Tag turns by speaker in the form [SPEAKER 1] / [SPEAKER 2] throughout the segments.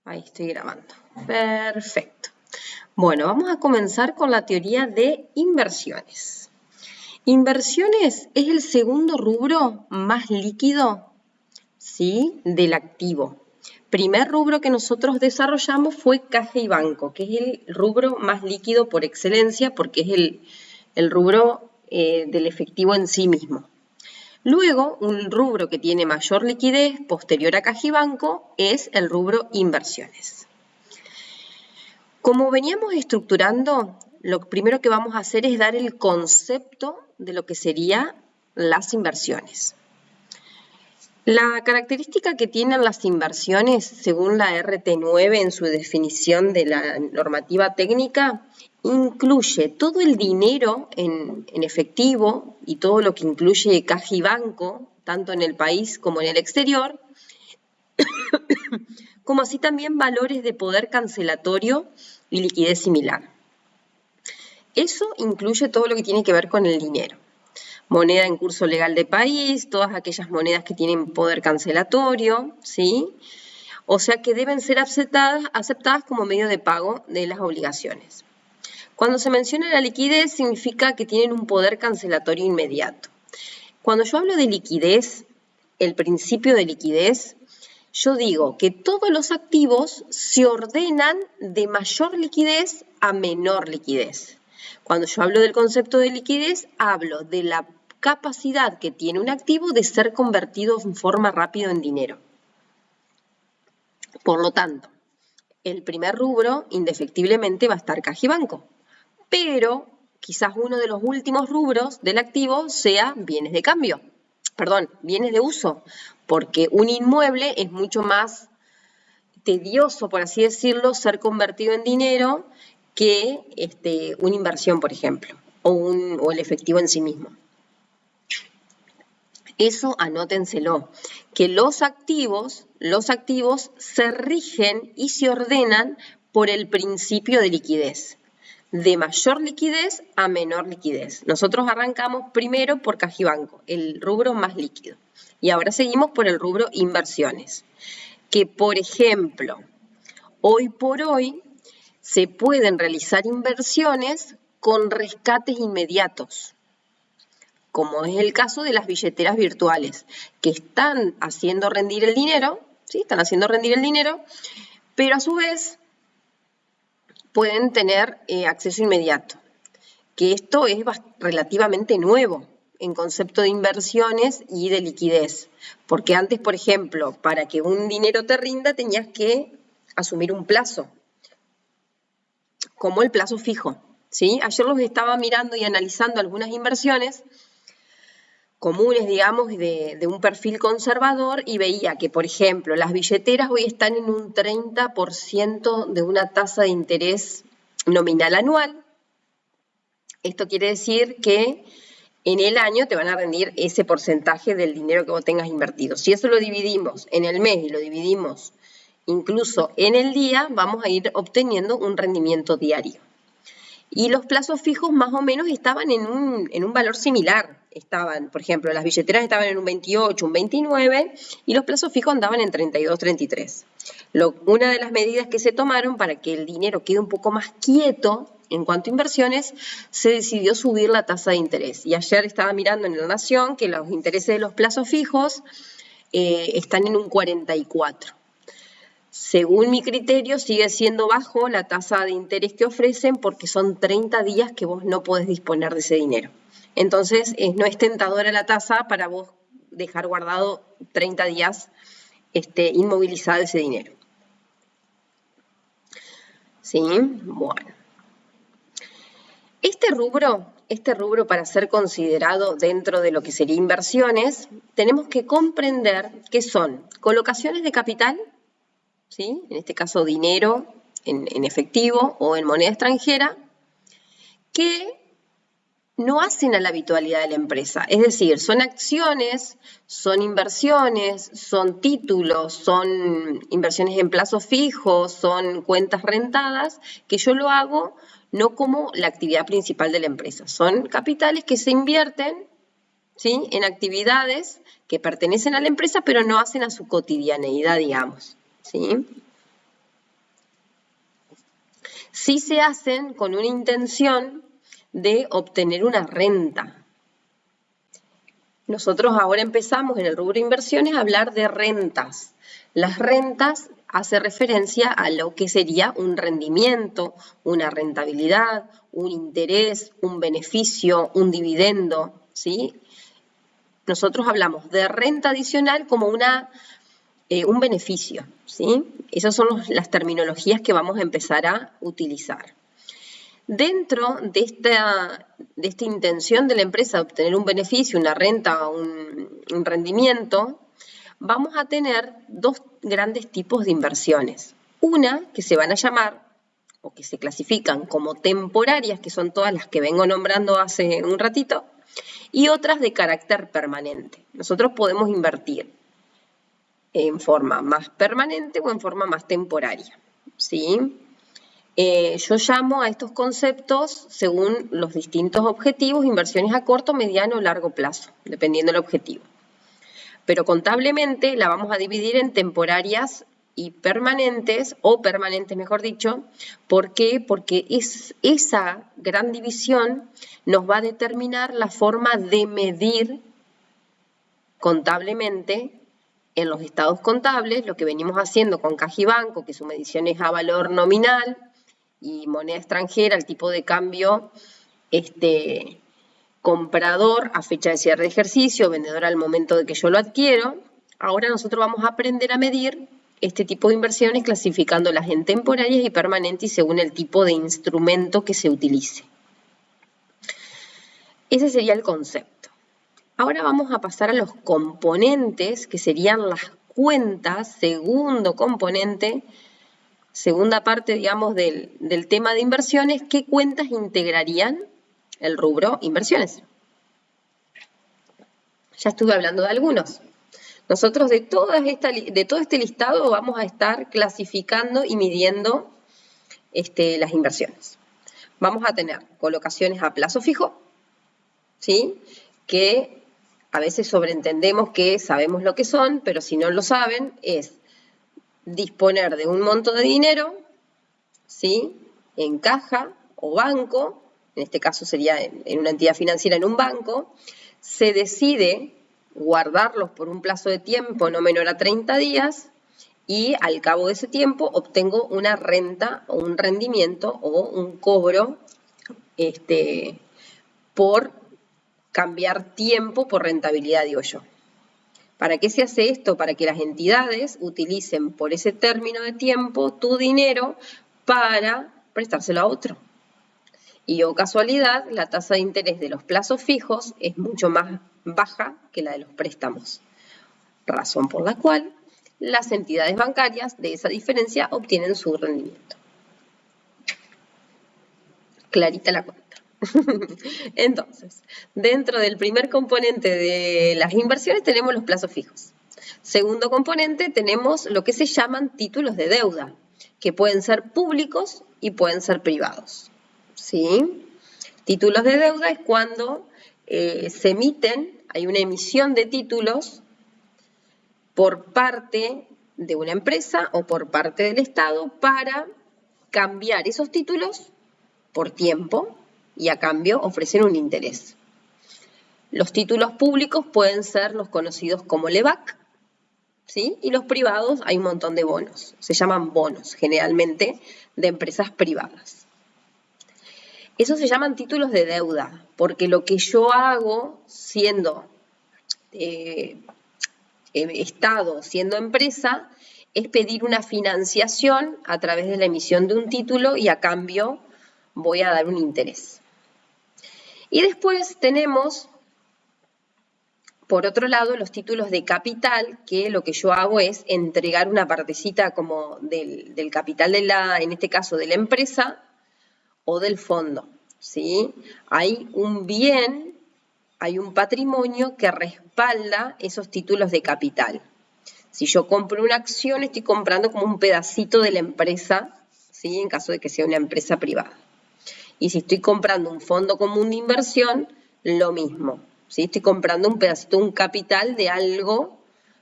[SPEAKER 1] Ahí estoy grabando. Perfecto. Bueno, vamos a comenzar con la teoría de inversiones. Inversiones es el segundo rubro más líquido, ¿sí?, del activo. Primer rubro que nosotros desarrollamos fue caja y banco, que es el rubro más líquido por excelencia porque es el rubro del efectivo en sí mismo. Luego, un rubro que tiene mayor liquidez posterior a caja y banco es el rubro inversiones. Como veníamos estructurando, lo primero que vamos a hacer es dar el concepto de lo que serían las inversiones. La característica que tienen las inversiones, según la RT9 en su definición de la normativa técnica, incluye todo el dinero en efectivo y todo lo que incluye caja y banco, tanto en el país como en el exterior, como así también valores de poder cancelatorio y liquidez similar. Eso incluye todo lo que tiene que ver con el dinero. Moneda en curso legal de país, todas aquellas monedas que tienen poder cancelatorio, ¿sí? O sea que deben ser aceptadas como medio de pago de las obligaciones. Cuando se menciona la liquidez, significa que tienen un poder cancelatorio inmediato. Cuando yo hablo de liquidez, el principio de liquidez, yo digo que todos los activos se ordenan de mayor liquidez a menor liquidez. Cuando yo hablo del concepto de liquidez, hablo de la capacidad que tiene un activo de ser convertido en forma rápida en dinero. Por lo tanto, el primer rubro indefectiblemente va a estar caja y banco, pero quizás uno de los últimos rubros del activo sea bienes de cambio, bienes de uso, porque un inmueble es mucho más tedioso, por así decirlo, ser convertido en dinero que una inversión, por ejemplo, o el efectivo en sí mismo. Eso anótenselo, que los activos se rigen y se ordenan por el principio de liquidez, de mayor liquidez a menor liquidez. Nosotros arrancamos primero por caja y banco, el rubro más líquido, y ahora seguimos por el rubro inversiones, que por ejemplo, hoy por hoy se pueden realizar inversiones con rescates inmediatos, como es el caso de las billeteras virtuales, que están haciendo rendir el dinero, ¿sí? Están haciendo rendir el dinero, pero a su vez pueden tener acceso inmediato, que esto es relativamente nuevo en concepto de inversiones y de liquidez, porque antes, por ejemplo, para que un dinero te rinda tenías que asumir un plazo, como el plazo fijo, ¿sí? Ayer los estaba mirando y analizando algunas inversiones comunes, digamos, de un perfil conservador y veía que, por ejemplo, las billeteras hoy están en un 30% de una tasa de interés nominal anual. Esto quiere decir que en el año te van a rendir ese porcentaje del dinero que vos tengas invertido. Si eso lo dividimos en el mes y lo dividimos incluso en el día, vamos a ir obteniendo un rendimiento diario. Y los plazos fijos más o menos estaban en un valor similar. Estaban, por ejemplo, las billeteras estaban en un 28, un 29 y los plazos fijos andaban en 32, 33. Una de las medidas que se tomaron para que el dinero quede un poco más quieto en cuanto a inversiones, se decidió subir la tasa de interés. Y ayer estaba mirando en La Nación que los intereses de los plazos fijos están en un 44. Según mi criterio, sigue siendo bajo la tasa de interés que ofrecen porque son 30 días que vos no podés disponer de ese dinero. Entonces, no es tentadora la tasa para vos dejar guardado 30 días inmovilizado ese dinero. ¿Sí? Bueno. Este rubro para ser considerado dentro de lo que sería inversiones, tenemos que comprender que son colocaciones de capital, ¿sí? En este caso dinero en efectivo o en moneda extranjera, que no hacen a la habitualidad de la empresa. Es decir, son acciones, son inversiones, son títulos, son inversiones en plazos fijos, son cuentas rentadas, que yo lo hago no como la actividad principal de la empresa. Son capitales que se invierten, ¿sí?, en actividades que pertenecen a la empresa, pero no hacen a su cotidianeidad, digamos, ¿sí? sí se hacen con una intención de obtener una renta. Nosotros ahora empezamos en el rubro inversiones a hablar de rentas. Las rentas hace referencia a lo que sería un rendimiento, una rentabilidad, un interés, un beneficio, un dividendo, ¿sí? Nosotros hablamos de renta adicional como un beneficio, ¿sí? Esas son las terminologías que vamos a empezar a utilizar. Dentro de esta intención de la empresa de obtener un beneficio, una renta, un rendimiento, vamos a tener dos grandes tipos de inversiones. Una que se van a llamar, o que se clasifican como temporarias, que son todas las que vengo nombrando hace un ratito, y otras de carácter permanente. Nosotros podemos invertir en forma más permanente o en forma más temporaria, ¿sí? Yo llamo a estos conceptos, según los distintos objetivos, inversiones a corto, mediano o largo plazo, dependiendo del objetivo. Pero contablemente la vamos a dividir en temporarias y permanentes, o permanentes mejor dicho. ¿Por qué? Porque esa gran división nos va a determinar la forma de medir contablemente en los estados contables, lo que venimos haciendo con Caja y Banco, que su medición es a valor nominal, y moneda extranjera, el tipo de cambio comprador a fecha de cierre de ejercicio, vendedor al momento de que yo lo adquiero. Ahora nosotros vamos a aprender a medir este tipo de inversiones clasificándolas en temporarias y permanentes y según el tipo de instrumento que se utilice. Ese sería el concepto. Ahora vamos a pasar a los componentes, que serían las cuentas, segundo componente, segunda parte, digamos, del tema de inversiones. ¿Qué cuentas integrarían el rubro inversiones? Ya estuve hablando de algunos. Nosotros de todo este listado vamos a estar clasificando y midiendo las inversiones. Vamos a tener colocaciones a plazo fijo, ¿sí? Que a veces sobreentendemos que sabemos lo que son, pero si no lo saben, es disponer de un monto de dinero, ¿sí? En caja o banco, en este caso sería en una entidad financiera, en un banco, se decide guardarlos por un plazo de tiempo no menor a 30 días y al cabo de ese tiempo obtengo una renta o un rendimiento o un cobro por cambiar tiempo por rentabilidad, digo yo. ¿Para qué se hace esto? Para que las entidades utilicen por ese término de tiempo tu dinero para prestárselo a otro. Y o casualidad, la tasa de interés de los plazos fijos es mucho más baja que la de los préstamos. Razón por la cual las entidades bancarias de esa diferencia obtienen su rendimiento. Clarita la cuenta. Entonces, dentro del primer componente de las inversiones tenemos los plazos fijos. Segundo componente tenemos lo que se llaman títulos de deuda, que pueden ser públicos y pueden ser privados, ¿sí? Títulos de deuda es cuando se emiten, hay una emisión de títulos por parte de una empresa o por parte del Estado para cambiar esos títulos por tiempo y a cambio ofrecer un interés. Los títulos públicos pueden ser los conocidos como LEBAC, ¿sí? Y los privados hay un montón de bonos, se llaman bonos generalmente de empresas privadas. Esos se llaman títulos de deuda, porque lo que yo hago siendo Estado, siendo empresa, es pedir una financiación a través de la emisión de un título y a cambio voy a dar un interés. Y después tenemos, por otro lado, los títulos de capital, que lo que yo hago es entregar una partecita como del capital en este caso de la empresa o del fondo, ¿sí? Hay un bien, hay un patrimonio que respalda esos títulos de capital. Si yo compro una acción, estoy comprando como un pedacito de la empresa, ¿sí? En caso de que sea una empresa privada. Y si estoy comprando un fondo común de inversión, lo mismo, ¿sí? Estoy comprando un pedacito, un capital de algo,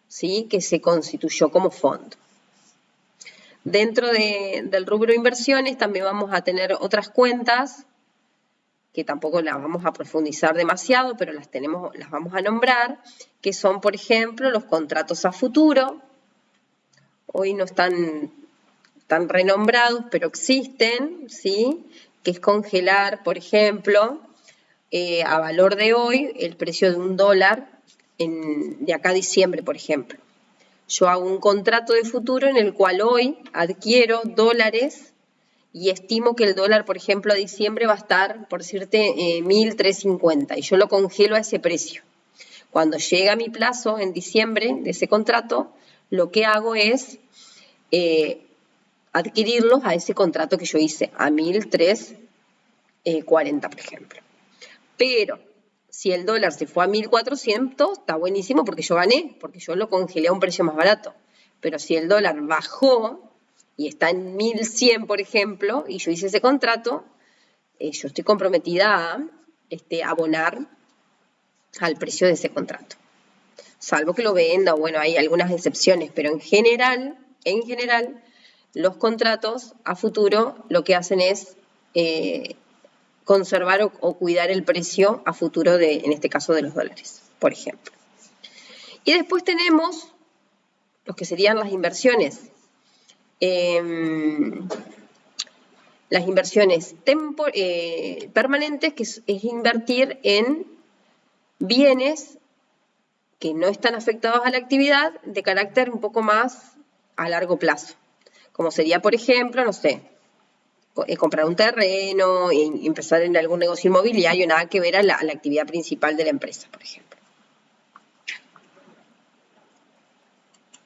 [SPEAKER 1] ¿sí? Que se constituyó como fondo. Dentro del rubro inversiones también vamos a tener otras cuentas que tampoco las vamos a profundizar demasiado, pero las vamos a nombrar, que son, por ejemplo, los contratos a futuro. Hoy no están tan renombrados, pero existen, ¿sí? Que es congelar, por ejemplo, a valor de hoy, el precio de $1 de acá a diciembre, por ejemplo. Yo hago un contrato de futuro en el cual hoy adquiero dólares y estimo que el dólar, por ejemplo, a diciembre va a estar, por decirte, 1.350 y yo lo congelo a ese precio. Cuando llega mi plazo en diciembre de ese contrato, lo que hago es adquirirlos a ese contrato que yo hice, a 1.340, por ejemplo. Pero si el dólar se fue a 1.400, está buenísimo porque yo gané, porque yo lo congelé a un precio más barato. Pero si el dólar bajó y está en 1.100, por ejemplo, y yo hice ese contrato, yo estoy comprometida a abonar al precio de ese contrato. Salvo que lo venda, bueno, hay algunas excepciones, pero en general, los contratos a futuro lo que hacen es conservar o cuidar el precio a futuro en este caso de los dólares, por ejemplo. Y después tenemos los que serían las inversiones. Las inversiones permanentes, que es invertir en bienes que no están afectados a la actividad de carácter un poco más a largo plazo. Como sería, por ejemplo, no sé, comprar un terreno y empezar en algún negocio inmobiliario, nada que ver a la actividad principal de la empresa, por ejemplo.